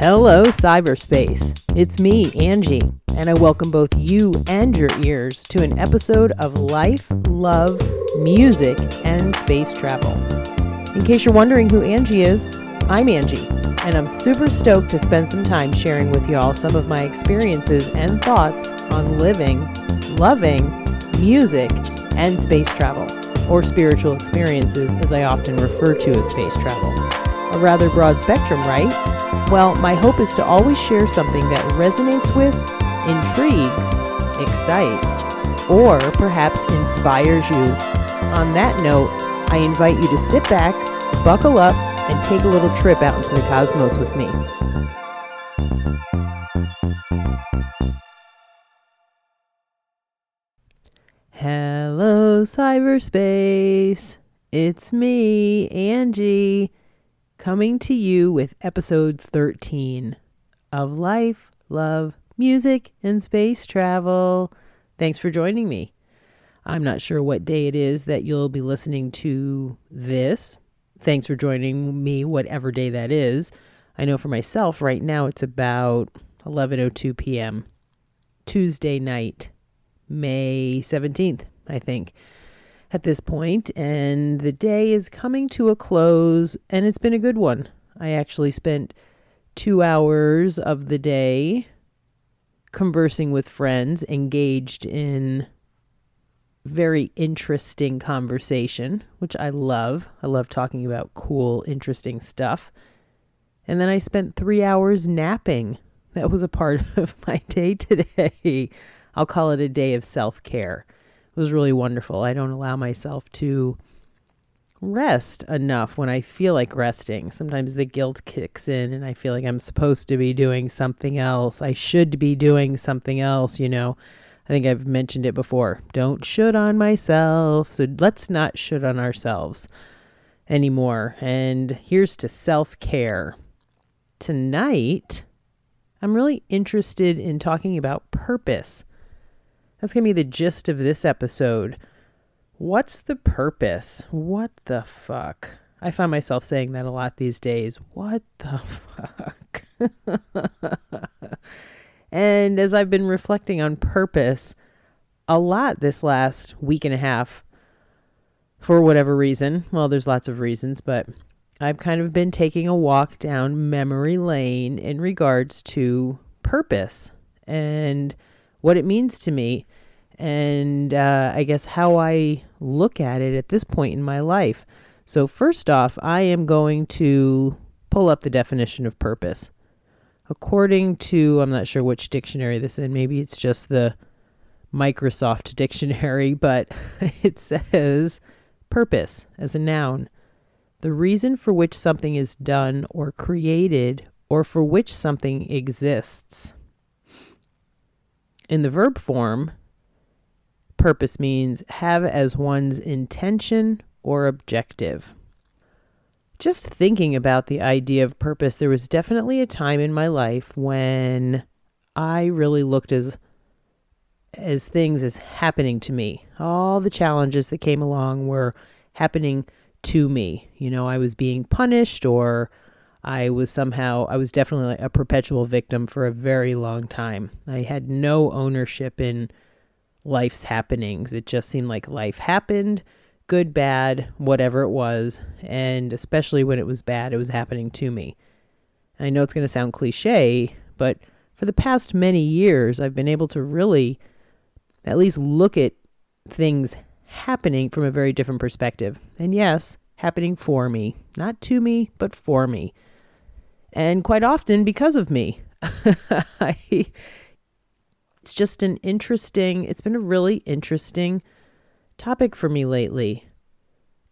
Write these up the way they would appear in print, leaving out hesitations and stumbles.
Hello, cyberspace. It's me, Angie, and I welcome both you and your ears to an episode of Life, Love, Music, and Space Travel. In case you're wondering who Angie is, I'm Angie, and I'm super stoked to spend some time sharing with y'all some of my experiences and thoughts on living, loving, music, and space travel, or spiritual experiences as I often refer to as space travel. A rather broad spectrum, right? Well, my hope is to always share something that resonates with, intrigues, excites, or perhaps inspires you. On that note, I invite you to sit back, buckle up, and take a little trip out into the cosmos with me. Hello, cyberspace. It's me, Angie, coming to you with episode 13 of Life, Love, Music, and Space Travel. Thanks for joining me. I'm not sure what day it is that you'll be listening to this. Thanks for joining me, whatever day that is. I know for myself right now it's about 11:02 p.m. Tuesday night, May 17th, I think, at this point, and the day is coming to a close, and it's been a good one. I actually spent 2 hours of the day conversing with friends, engaged in very interesting conversation, which I love. I love talking about cool, interesting stuff. And then I spent 3 hours napping. That was a part of my day today. I'll call it a day of self-care. It was really wonderful. I don't allow myself to rest enough when I feel like resting. Sometimes the guilt kicks in and I feel like I'm supposed to be doing something else. I should be doing something else, you know. I think I've mentioned it before. Don't should on myself. So let's not should on ourselves anymore. And here's to self-care. Tonight, I'm really interested in talking about purpose. That's going to be the gist of this episode. What's the purpose? What the fuck? I find myself saying that a lot these days. What the fuck? And as I've been reflecting on purpose a lot this last week and a half, for whatever reason, well, there's lots of reasons, but I've kind of been taking a walk down memory lane in regards to purpose and what it means to me, and I guess how I look at it at this point in my life. So first off, I am going to pull up the definition of purpose. According to, I'm not sure which dictionary this is in, maybe it's just the Microsoft dictionary, but it says purpose as a noun. The reason for which something is done or created, or for which something exists. In the verb form, purpose means have as one's intention or objective. Just thinking about the idea of purpose, there was definitely a time in my life when I really looked as things as happening to me. All the challenges that came along were happening to me. You know, I was being punished, or I was definitely a perpetual victim for a very long time. I had no ownership in life's happenings. It just seemed like life happened, good, bad, whatever it was. And especially when it was bad, it was happening to me. I know it's going to sound cliche, but for the past many years, I've been able to really at least look at things happening from a very different perspective. And yes, happening for me, not to me, but for me. And quite often because of me. It's just it's been a really interesting topic for me lately.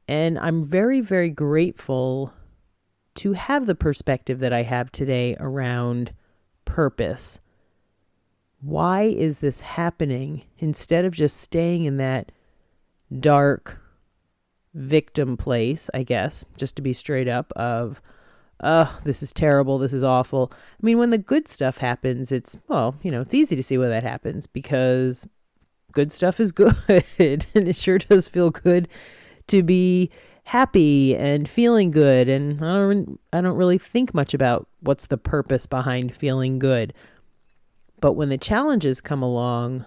And I'm very, very grateful to have the perspective that I have today around purpose. Why is this happening? Instead of just staying in that dark victim place, I guess, just to be straight up of, this is terrible, this is awful. I mean, when the good stuff happens, it's easy to see why that happens, because good stuff is good, and it sure does feel good to be happy and feeling good. And I don't really think much about what's the purpose behind feeling good. But when the challenges come along,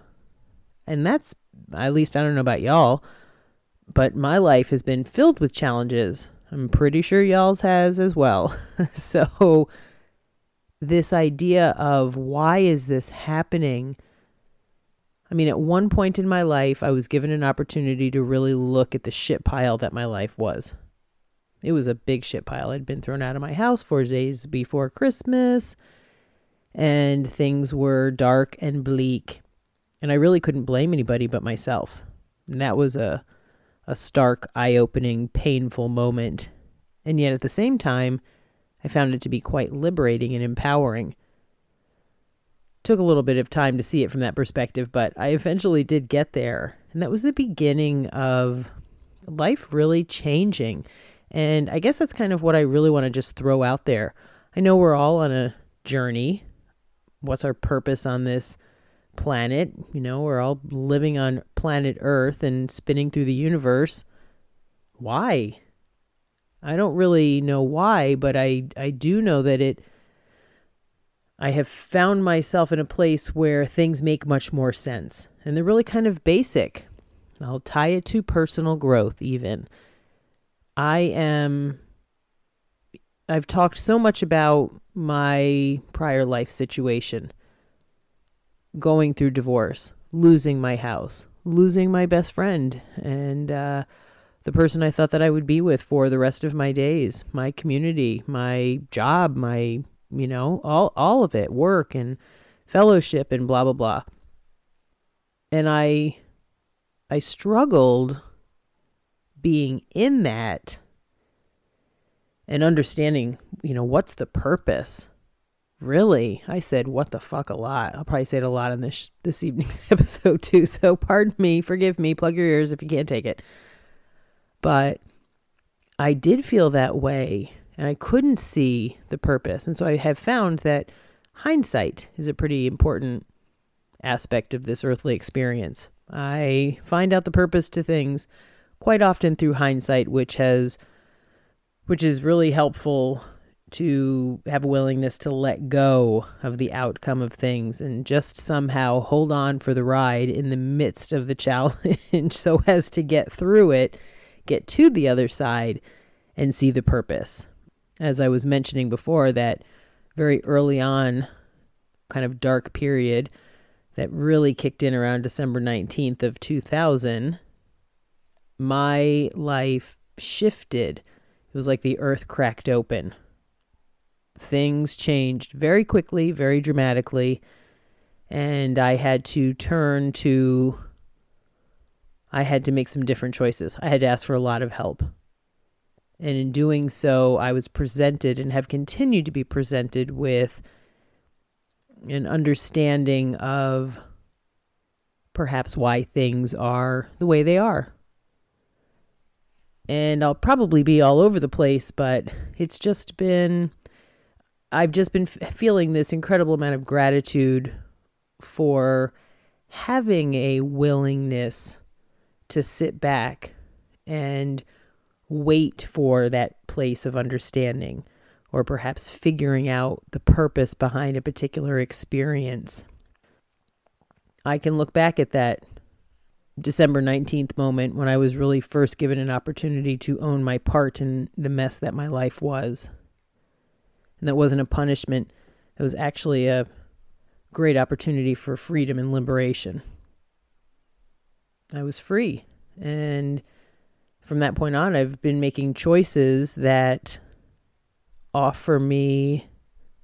and that's, at least I don't know about y'all, but my life has been filled with challenges. I'm pretty sure y'all's has as well. So this idea of why is this happening? I mean, at one point in my life, I was given an opportunity to really look at the shit pile that my life was. It was a big shit pile. I'd been thrown out of my house 4 days before Christmas, and things were dark and bleak. And I really couldn't blame anybody but myself. And that was a stark, eye-opening, painful moment. And yet at the same time, I found it to be quite liberating and empowering. Took a little bit of time to see it from that perspective, but I eventually did get there. And that was the beginning of life really changing. And I guess that's kind of what I really want to just throw out there. I know we're all on a journey. What's our purpose on this planet? You know, we're all living on planet Earth and spinning through the universe. Why? I don't really know why, but I do know that I have found myself in a place where things make much more sense. And they're really kind of basic. I'll tie it to personal growth even. I've talked so much about my prior life situation. Going through divorce, losing my house, losing my best friend, and the person I thought that I would be with for the rest of my days, my community, my job, my, all of it, work and fellowship and blah, blah, blah. And I struggled being in that and understanding, what's the purpose? Really? I said, what the fuck a lot. I'll probably say it a lot in this evening's episode too. So pardon me, forgive me, plug your ears if you can't take it. But I did feel that way and I couldn't see the purpose. And so I have found that hindsight is a pretty important aspect of this earthly experience. I find out the purpose to things quite often through hindsight, which is really helpful to have a willingness to let go of the outcome of things and just somehow hold on for the ride in the midst of the challenge so as to get through it, get to the other side, and see the purpose. As I was mentioning before, that very early on kind of dark period that really kicked in around December 19th of 2000, my life shifted. It was like the earth cracked open. Things changed very quickly, very dramatically, and I had to make some different choices. I had to ask for a lot of help. And in doing so, I was presented and have continued to be presented with an understanding of perhaps why things are the way they are. And I'll probably be all over the place, but I've just been feeling this incredible amount of gratitude for having a willingness to sit back and wait for that place of understanding, or perhaps figuring out the purpose behind a particular experience. I can look back at that December 19th moment when I was really first given an opportunity to own my part in the mess that my life was. And that wasn't a punishment. It was actually a great opportunity for freedom and liberation. I was free. And from that point on, I've been making choices that offer me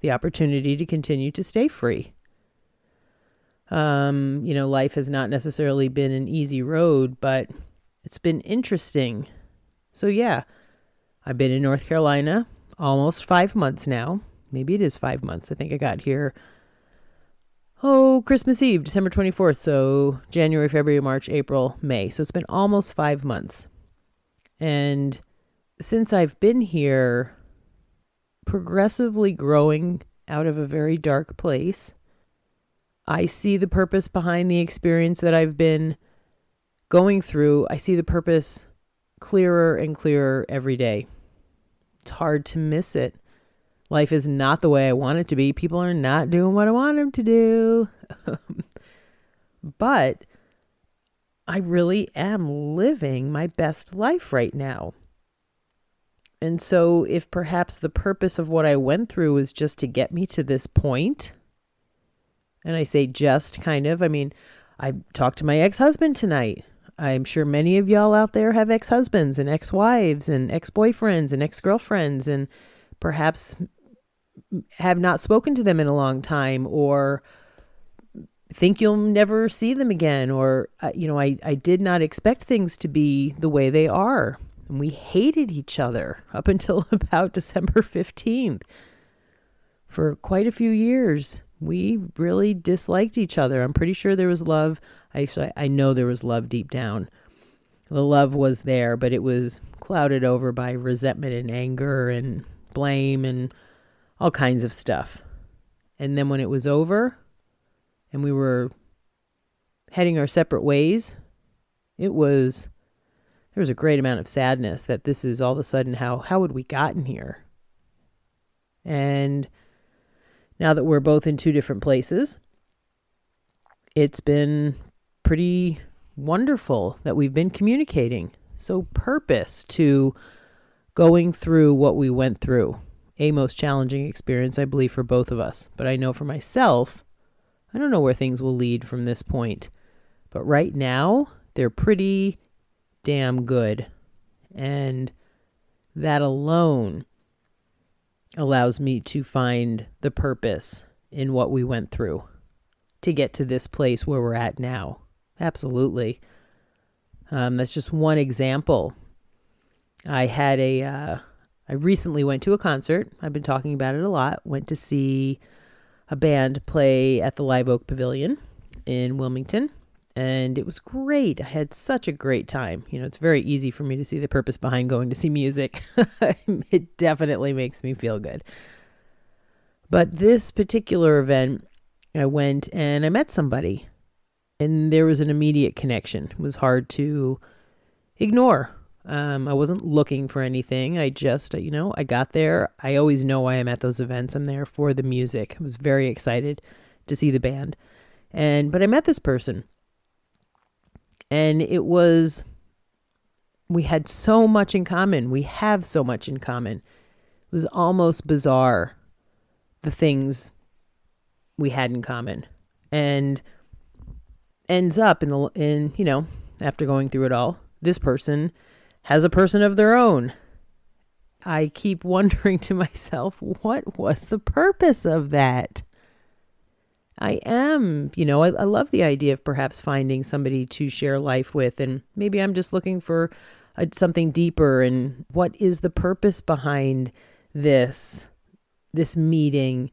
the opportunity to continue to stay free. Life has not necessarily been an easy road, but it's been interesting. So yeah, I've been in North Carolina almost 5 months now. Maybe it is 5 months. I think I got here, Christmas Eve, December 24th. So January, February, March, April, May. So it's been almost 5 months. And since I've been here, progressively growing out of a very dark place, I see the purpose behind the experience that I've been going through. I see the purpose clearer and clearer every day. It's hard to miss it. Life is not the way I want it to be. People are not doing what I want them to do. But I really am living my best life right now. And so if perhaps the purpose of what I went through was just to get me to this point, and I say just kind of, I mean, I talked to my ex-husband tonight. I'm sure many of y'all out there have ex-husbands and ex-wives and ex-boyfriends and ex-girlfriends, and perhaps have not spoken to them in a long time, or think you'll never see them again, or, I did not expect things to be the way they are. And we hated each other up until about December 15th. For quite a few years, we really disliked each other. I'm pretty sure there was love. I know there was love deep down. The love was there, but it was clouded over by resentment and anger and blame and all kinds of stuff. And then when it was over and we were heading our separate ways, there was a great amount of sadness that this is all of a sudden how had we gotten here? And now that we're both in two different places, it's been pretty wonderful that we've been communicating. So purpose to going through what we went through, a most challenging experience, I believe, for both of us. But I know for myself, I don't know where things will lead from this point. But right now, they're pretty damn good. And that alone allows me to find the purpose in what we went through to get to this place where we're at now. Absolutely. That's just one example. I recently went to a concert. I've been talking about it a lot. Went to see a band play at the Live Oak Pavilion in Wilmington. And it was great. I had such a great time. It's very easy for me to see the purpose behind going to see music. It definitely makes me feel good. But this particular event, I went and I met somebody. And there was an immediate connection. It was hard to ignore. I wasn't looking for anything. I just, I got there. I always know why I'm at those events. I'm there for the music. I was very excited to see the band. But I met this person. And we had so much in common. We have so much in common. It was almost bizarre, the things we had in common. And ends up after going through it all, this person has a person of their own. I keep wondering to myself, what was the purpose of that? I love the idea of perhaps finding somebody to share life with, and maybe I'm just looking for something deeper. And what is the purpose behind this meeting?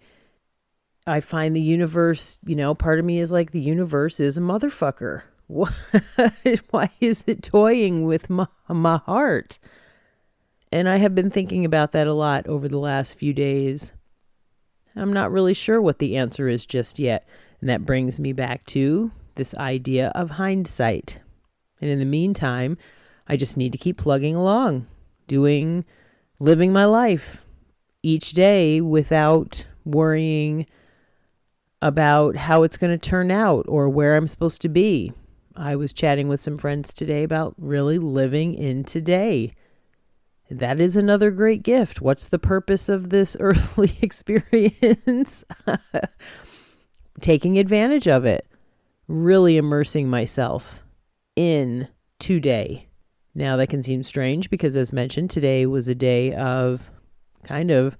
I find the universe, part of me is like, the universe is a motherfucker. Why is it toying with my heart? And I have been thinking about that a lot over the last few days. I'm not really sure what the answer is just yet. And that brings me back to this idea of hindsight. And in the meantime, I just need to keep plugging along, living my life each day without worrying about how it's going to turn out or where I'm supposed to be. I was chatting with some friends today about really living in today. That is another great gift. What's the purpose of this earthly experience? Taking advantage of it. Really immersing myself in today. Now that can seem strange because, as mentioned, today was a day of kind of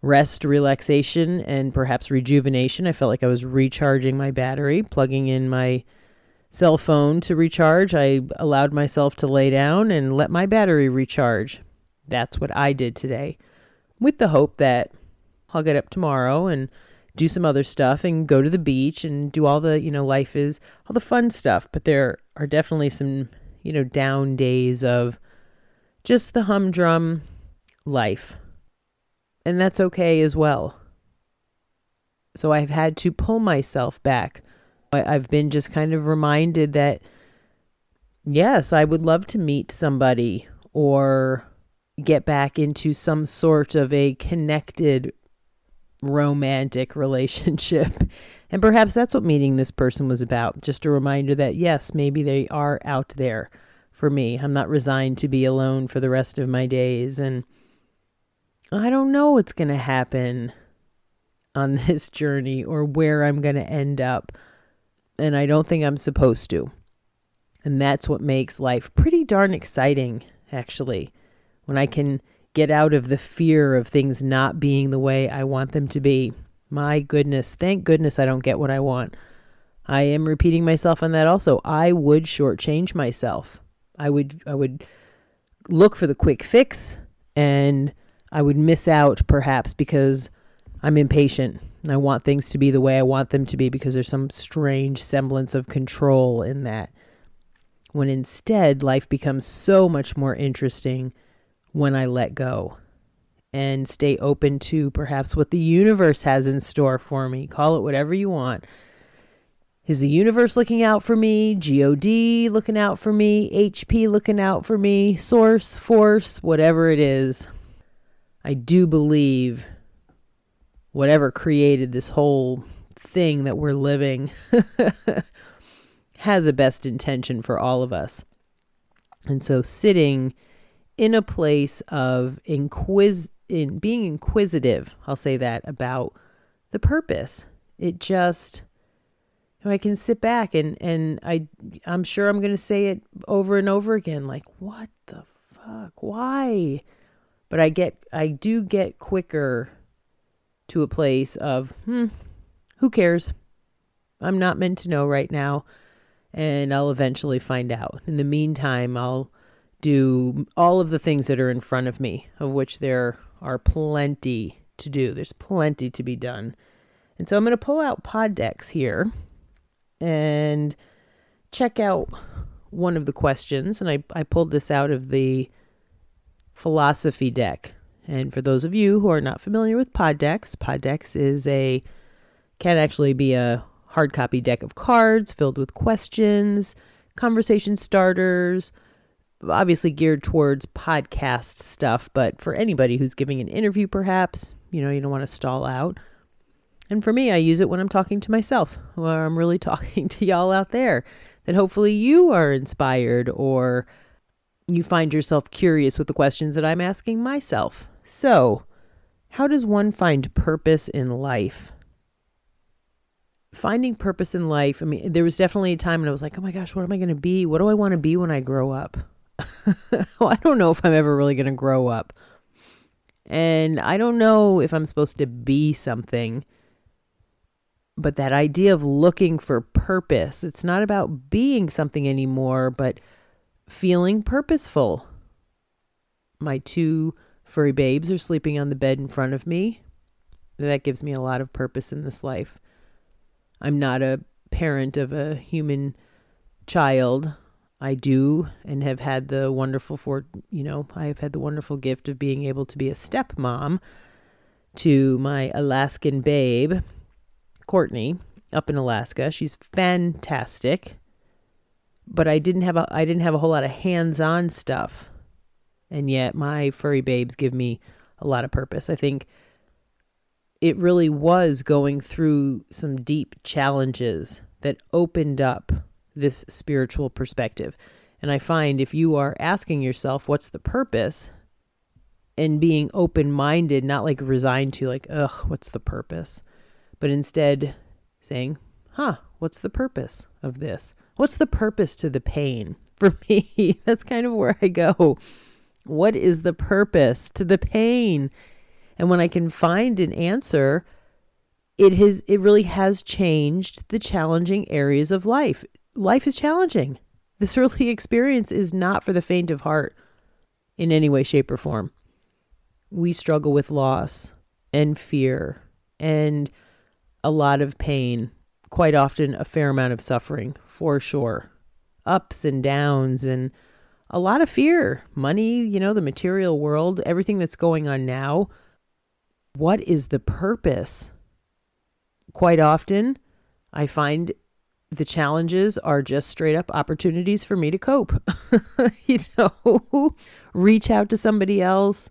rest, relaxation, and perhaps rejuvenation. I felt like I was recharging my battery, plugging in my cell phone to recharge. I allowed myself to lay down and let my battery recharge. That's what I did today, with the hope that I'll get up tomorrow and do some other stuff and go to the beach and do all the, life is all the fun stuff. But there are definitely some, down days of just the humdrum life. And that's okay as well. So I've had to pull myself back. I've been just kind of reminded that Yes, I would love to meet somebody or get back into some sort of a connected romantic relationship. And perhaps that's what meeting this person was about. Just a reminder that, yes, maybe they are out there for me. I'm not resigned to be alone for the rest of my days. And I don't know what's going to happen on this journey or where I'm going to end up. And I don't think I'm supposed to. And that's what makes life pretty darn exciting, actually, when I can get out of the fear of things not being the way I want them to be. My goodness, thank goodness I don't get what I want. I am repeating myself on that also. I would shortchange myself. I would look for the quick fix, and I would miss out perhaps because I'm impatient. I want things to be the way I want them to be because there's some strange semblance of control in that. When instead life becomes so much more interesting when I let go and stay open to perhaps what the universe has in store for me. Call it whatever you want. Is the universe looking out for me? God looking out for me? HP looking out for me? Source, force, whatever it is. I do believe whatever created this whole thing that we're living has a best intention for all of us. And so sitting in a place of being inquisitive, I'll say that, about the purpose. It just, I can sit back and I'm sure I'm going to say it over and over again, like, what the fuck? Why? But I do get quicker to a place of, who cares? I'm not meant to know right now. And I'll eventually find out. In the meantime, I'll do all of the things that are in front of me, of which there are plenty to do. There's plenty to be done. And so I'm going to pull out pod decks here and check out one of the questions. And I pulled this out of the philosophy deck. And for those of you who are not familiar with pod decks can actually be a hard copy deck of cards filled with questions, conversation starters, obviously geared towards podcast stuff, but for anybody who's giving an interview perhaps, you don't want to stall out. And for me, I use it when I'm talking to myself, or I'm really talking to y'all out there, that hopefully you are inspired or you find yourself curious with the questions that I'm asking myself. So, how does one find purpose in life? Finding purpose in life, there was definitely a time when I was like, oh my gosh, what am I going to be? What do I want to be when I grow up? Well, I don't know if I'm ever really going to grow up. And I don't know if I'm supposed to be something. But that idea of looking for purpose, it's not about being something anymore, but feeling purposeful. My 2 furry babes are sleeping on the bed in front of me. That gives me a lot of purpose in this life. I'm not a parent of a human child. I do and have had the wonderful I have had the wonderful gift of being able to be a stepmom to my Alaskan babe, Courtney, up in Alaska. She's fantastic. But I didn't have a whole lot of hands-on stuff. And yet my furry babes give me a lot of purpose. I think it really was going through some deep challenges that opened up this spiritual perspective. And I find if you are asking yourself, what's the purpose? And being open-minded, not like resigned to like, ugh, what's the purpose? But instead saying, what's the purpose of this? What's the purpose to the pain? For me, that's kind of where I go. What is the purpose to the pain? And when I can find an answer, it really has changed the challenging areas of life. Life is challenging. This early experience is not for the faint of heart in any way, shape, or form. We struggle with loss and fear and a lot of pain, quite often a fair amount of suffering, for sure. Ups and downs and a lot of fear. Money, the material world, everything that's going on now. What is the purpose? Quite often, I find the challenges are just straight up opportunities for me to cope. Reach out to somebody else,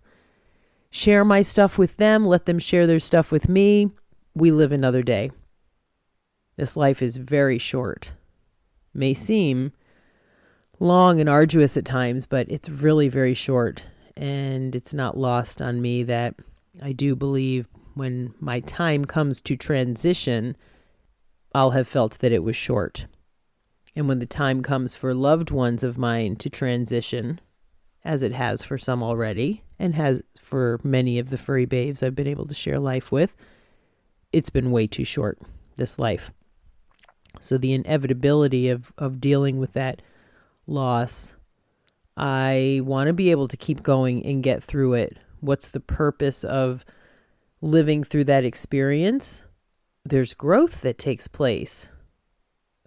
share my stuff with them, let them share their stuff with me. We live another day. This life is very short. May seem long and arduous at times, but it's really very short. And it's not lost on me that I do believe when my time comes to transition, I'll have felt that it was short. And when the time comes for loved ones of mine to transition, as it has for some already, and has for many of the furry babes I've been able to share life with, it's been way too short, this life. So the inevitability of dealing with that loss, I want to be able to keep going and get through it. What's the purpose of living through that experience? There's growth that takes place.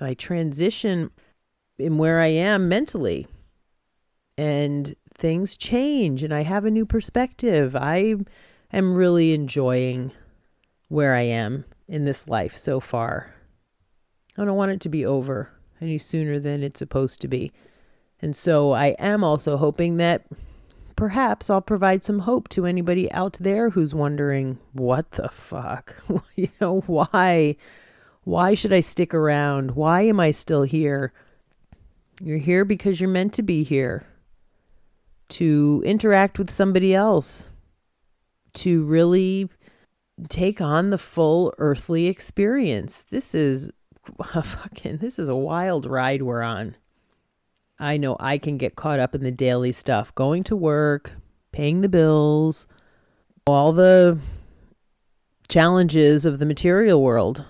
I transition in where I am mentally, and things change, and I have a new perspective. I am really enjoying where I am in this life so far. I don't want it to be over any sooner than it's supposed to be. And so I am also hoping that perhaps I'll provide some hope to anybody out there who's wondering, what the fuck? Why should I stick around? Why am I still here? You're here because you're meant to be here. To interact with somebody else. To really take on the full earthly experience. This is a wild ride we're on. I know I can get caught up in the daily stuff, going to work, paying the bills, all the challenges of the material world.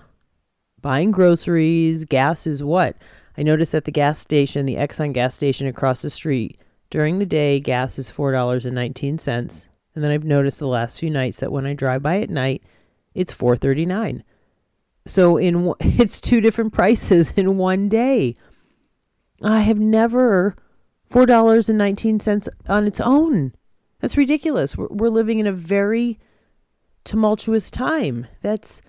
Buying groceries, gas is what? I noticed at the gas station, the Exxon gas station across the street, during the day, gas is $4.19. And then I've noticed the last few nights that when I drive by at night, it's $4.39. So it's two different prices in one day. I have never $4.19 on its own. That's ridiculous. We're living in a very tumultuous time. That's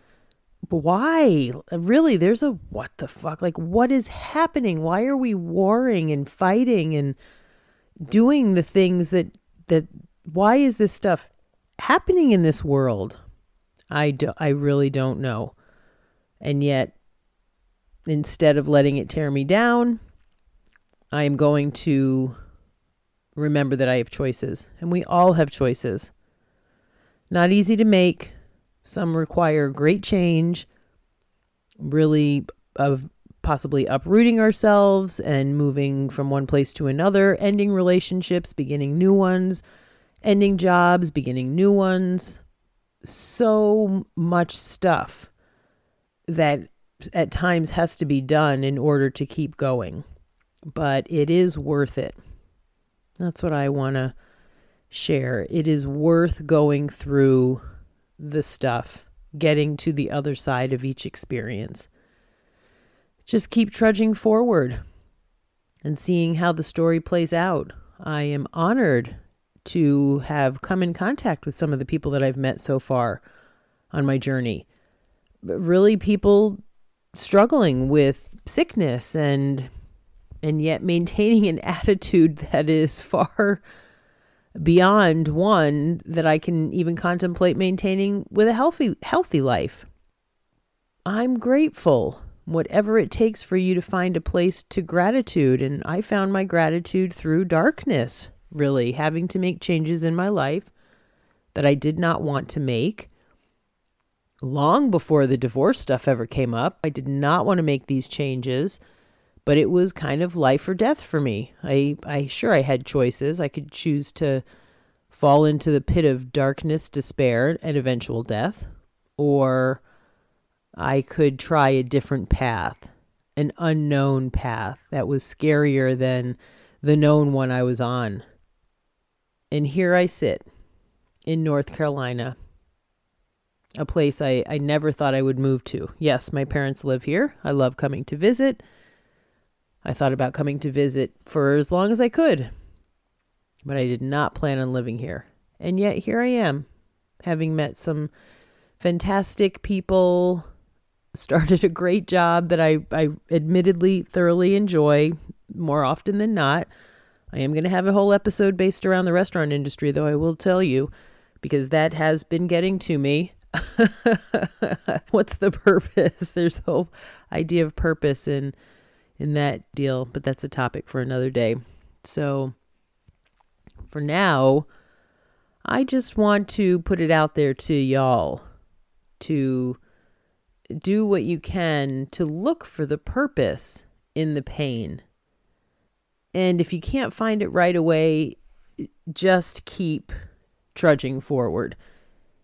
why. Really, there's a what the fuck? Like, what is happening? Why are we warring and fighting and doing the things that why is this stuff happening in this world? I really don't know. And yet, instead of letting it tear me down, I am going to remember that I have choices. And we all have choices. Not easy to make. Some require great change, really of possibly uprooting ourselves and moving from one place to another, ending relationships, beginning new ones, ending jobs, beginning new ones. So much stuff that at times has to be done in order to keep going. But it is worth it. That's what I want to share. It is worth going through the stuff, getting to the other side of each experience. Just keep trudging forward and seeing how the story plays out. I am honored to have come in contact with some of the people that I've met so far on my journey. But really people struggling with sickness and yet maintaining an attitude that is far beyond one that I can even contemplate maintaining with a healthy life. I'm grateful, whatever it takes for you to find a place to gratitude. And I found my gratitude through darkness, really having to make changes in my life that I did not want to make. Long before the divorce stuff ever came up, I did not want to make these changes. But it was kind of life or death for me. I had choices. I could choose to fall into the pit of darkness, despair, and eventual death. Or I could try a different path, an unknown path that was scarier than the known one I was on. And here I sit in North Carolina, a place I never thought I would move to. Yes, my parents live here. I love coming to visit. I thought about coming to visit for as long as I could, but I did not plan on living here. And yet here I am, having met some fantastic people, started a great job that I admittedly thoroughly enjoy more often than not. I am going to have a whole episode based around the restaurant industry, though, I will tell you, because that has been getting to me. What's the purpose? There's a whole idea of purpose in that deal, but that's a topic for another day. So for now, I just want to put it out there to y'all to do what you can to look for the purpose in the pain. And if you can't find it right away, just keep trudging forward.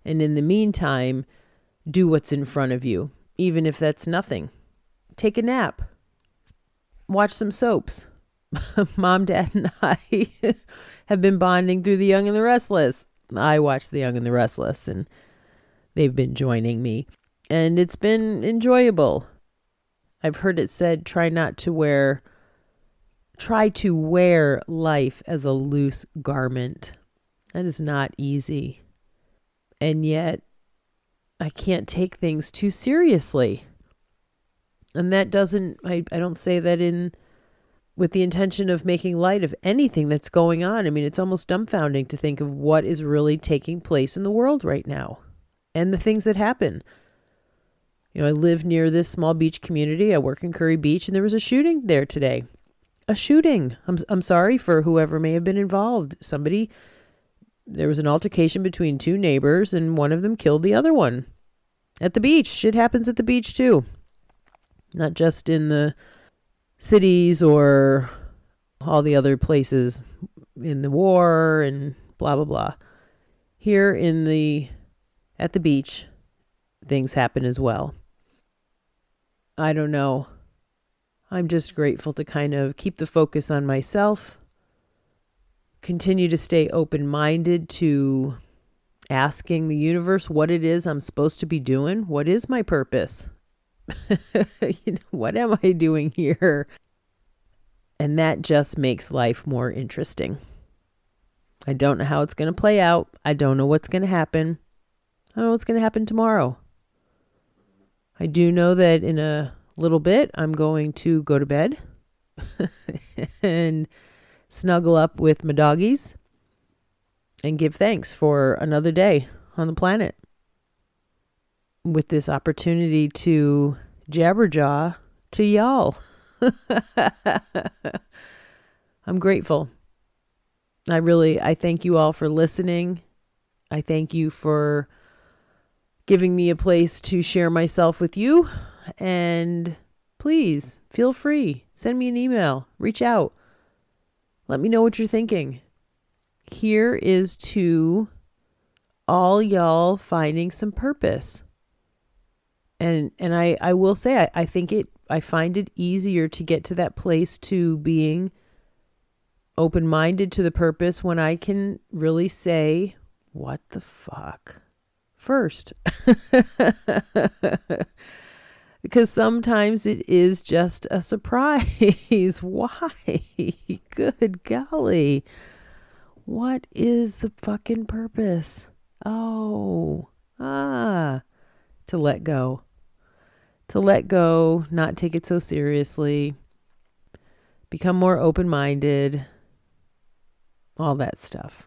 And in the meantime, do what's in front of you, even if that's nothing. Take a nap. Watch some soaps. Mom, Dad, and I have been bonding through The Young and the Restless. I watch The Young and the Restless, and they've been joining me. And it's been enjoyable. I've heard it said, try to wear life as a loose garment. That is not easy. And yet, I can't take things too seriously. And that I don't say that with the intention of making light of anything that's going on. I mean, it's almost dumbfounding to think of what is really taking place in the world right now and the things that happen. I live near this small beach community. I work in Curry Beach, and there was a shooting there today. A shooting. I'm sorry for whoever may have been involved. There was an altercation between two neighbors, and one of them killed the other one at the beach. Shit happens at the beach too. Not just in the cities or all the other places in the war and blah, blah, blah. Here at the beach, things happen as well. I don't know. I'm just grateful to kind of keep the focus on myself, continue to stay open-minded to asking the universe what it is I'm supposed to be doing. What is my purpose? What am I doing here? And that just makes life more interesting. I don't know how it's going to play out. I don't know what's going to happen. I don't know what's going to happen tomorrow. I do know that in a little bit, I'm going to go to bed and snuggle up with my doggies and give thanks for another day on the planet with this opportunity to jabberjaw to y'all. I'm grateful. I thank you all for listening. I thank you for giving me a place to share myself with you. And please feel free. Send me an email. Reach out. Let me know what you're thinking. Here is to all y'all finding some purpose. And I will say, I find it easier to get to that place to being open-minded to the purpose when I can really say, what the fuck first. Because sometimes it is just a surprise. Why? Good golly. What is the fucking purpose? To let go. To let go, not take it so seriously, become more open-minded, all that stuff.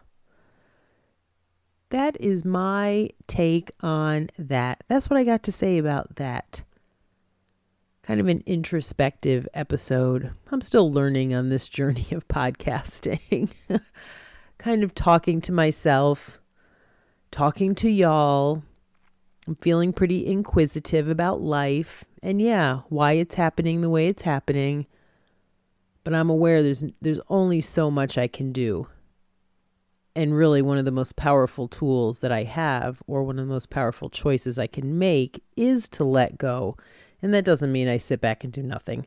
That is my take on that. That's what I got to say about that. Kind of an introspective episode. I'm still learning on this journey of podcasting. Kind of talking to myself, talking to y'all. I'm feeling pretty inquisitive about life and why it's happening the way it's happening. But I'm aware there's only so much I can do. And really one of the most powerful tools that I have, or one of the most powerful choices I can make, is to let go. And that doesn't mean I sit back and do nothing.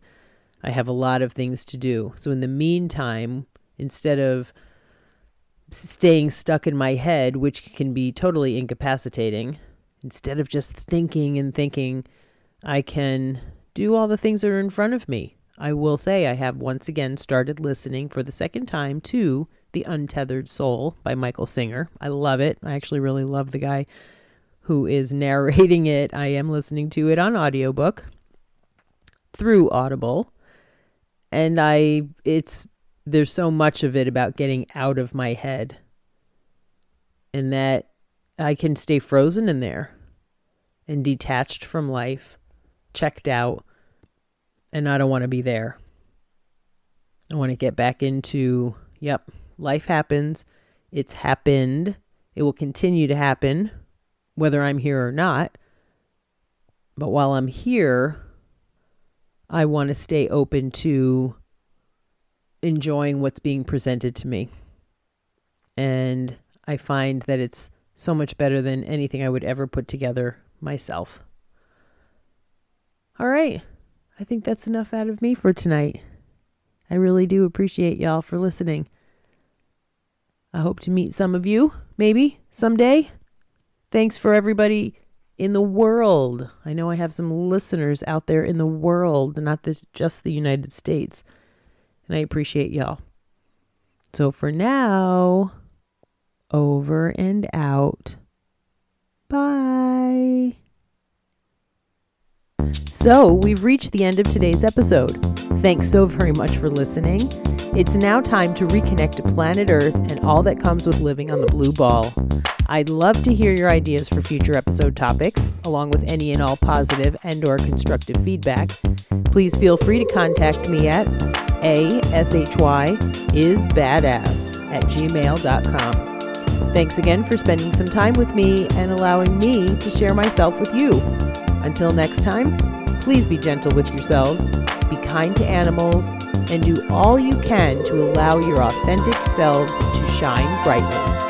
I have a lot of things to do. So in the meantime, instead of staying stuck in my head, which can be totally incapacitating, instead of just thinking, I can do all the things that are in front of me. I will say I have once again started listening for the second time to The Untethered Soul by Michael Singer. I love it. I actually really love the guy who is narrating it. I am listening to it on audiobook through Audible. And there's so much of it about getting out of my head, and that I can stay frozen in there and detached from life, checked out, and I don't want to be there. I want to get back into, life happens. It's happened. It will continue to happen, whether I'm here or not. But while I'm here, I want to stay open to enjoying what's being presented to me. And I find that it's so much better than anything I would ever put together myself. All right. I think that's enough out of me for tonight. I really do appreciate y'all for listening. I hope to meet some of you, maybe someday. Thanks for everybody in the world. I know I have some listeners out there in the world, not just the United States. And I appreciate y'all. So for now, over and out. Bye. So we've reached the end of today's episode. Thanks so very much for listening. It's now time to reconnect to planet Earth and all that comes with living on the blue ball. I'd love to hear your ideas for future episode topics, along with any and all positive and/or constructive feedback. Please feel free to contact me at ashysbadass@gmail.com. Thanks again for spending some time with me and allowing me to share myself with you. Until next time, please be gentle with yourselves, be kind to animals, and do all you can to allow your authentic selves to shine brightly.